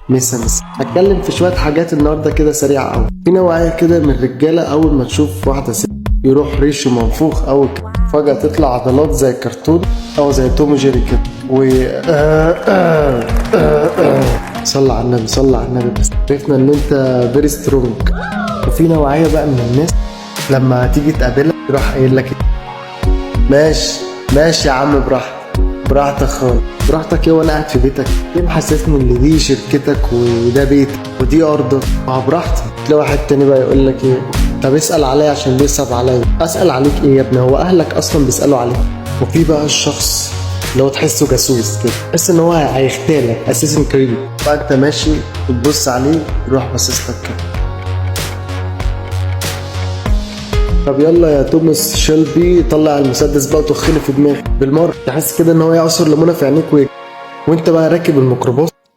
مسا هتكلم في شويه حاجات النهارده كده سريعه قوي. في نوعيه كده من الرجاله اول ما تشوف واحده ست يروح ريشه منفوخ قوي كده، فجاه تطلع عضلات زي كرتون او زي توم جيري كده و صلى على النبي صلى على النبي. بس عرفنا ان انت فيري سترونج. وفي نوعيه بقى من الناس لما تيجي تقابلها يروح قايل لك ماشي ماشي يا عم براحتك خالص. براحتك ايه وانا قاعد في بيتك؟ ليه محسسني ان دي شركتك وده بيتك ودي ارضك؟ ما براحتك. تلاقي واحد تاني بقى يقول لك ايه، طب اسال عليا عشان بيصعب عليا. اسال عليك ايه يا ابني؟ هو اهلك اصلا بيسالوا عليك؟ وفي بقى الشخص اللي هو تحسه جاسوس كده، تحس ان هو هيختالك اساسن كريد، فانت ماشي وتبص عليه يروح باصص لك كده. طب يلا يا توماس شيلبي طلع المسدس بقى وتخلي في دماغك بالمره. تحس كده ان هو يعصر ليمونه في عينيك وانت بقى راكب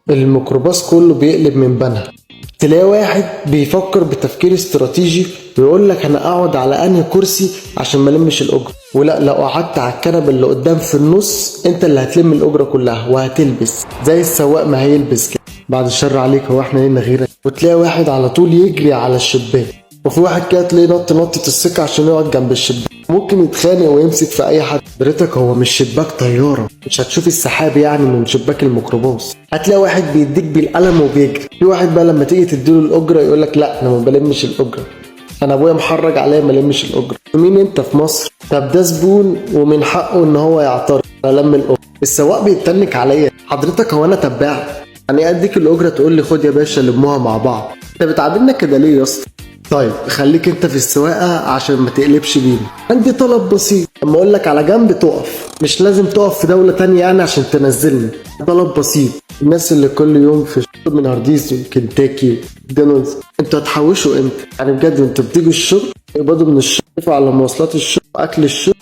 الميكروباص كله بيقلب من بنها. تلاقي واحد بيفكر بتفكير استراتيجي ويقول لك انا اقعد على انهي كرسي عشان ما المش الاجره، ولا لو قعدت على الكنبه اللي قدام في النص انت اللي هتلم الاجره كلها وهتلبس زي السواق ما هيلبس كده. بعد الشر عليك، هو احنا لينا غيرك؟ وتلاقي واحد على طول يجري على الشباك، وفي واحد كده تلاقيه نطة السكة عشان يقعد جنب الشباك، ممكن يتخانق ويمسك في اي حد. حضرتك هو مش شباك طيارة، مش هتشوف السحاب يعني من شباك الميكروباص. هتلاقي واحد بيديك بالقلم وبيجري. في واحد بقى لما تيجي تديله الاجرة يقول لك لا انا ما بلمش الاجرة، انا ابويا محرج عليا ما لمش الاجرة. مين انت في مصر؟ طب ده زبون ومن حقه ان هو يعترض على لم الاجرة. السواق بيتنك عليا، حضرتك هو انا تباع؟ يعني اديك الاجرة تقول لي خد يا باشا لموها مع بعض؟ انت بتعاملنا كده ليه يا اسطى؟ طيب خليك انت في السواقه عشان ما تقلبش بينا. عندي طلب بسيط، اما اقول لك على جنب تقف، مش لازم تقف في دوله تانية يعني عشان تنزلني. طلب بسيط. الناس اللي كل يوم في الشغل من هارديز وكنتاكي ماكدونالدز، انتوا هتحوشوا امتى؟ يعني بجد انتوا بتيجوا الشغل تقبضوا من الشغل على مواصلات الشغل واكل الشغل،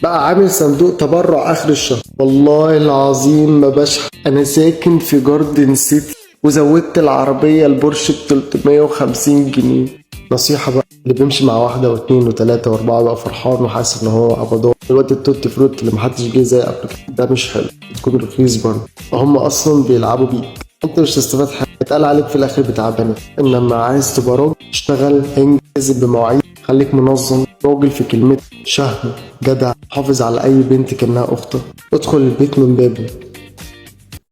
بقى عامل صندوق تبرع اخر الشهر. والله العظيم ما بشحن، انا ساكن في جاردن سيتي وزودت العربية البورش ب350 جنيه. نصيحة بقى اللي بيمشي مع واحدة واثنين وثلاثة واربعة بقى فرحان وحاسس ان هو عبضان. الواد التوتي فروت اللي محدش جه زي قبل كده ده مش حلو، تكون رخيص برضه، هم اصلا بيلعبوا بيك، انت مش هتستفاد حاجة، اتقال عليك في الاخر بتاع بنات. انما عايز تبقى راجل اشتغل، انجز بمواعيد، خليك منظم، راجل في كلمتك، شهم، جدع، حافظ على اي بنت كانها اختك، ادخل البيت من بابه.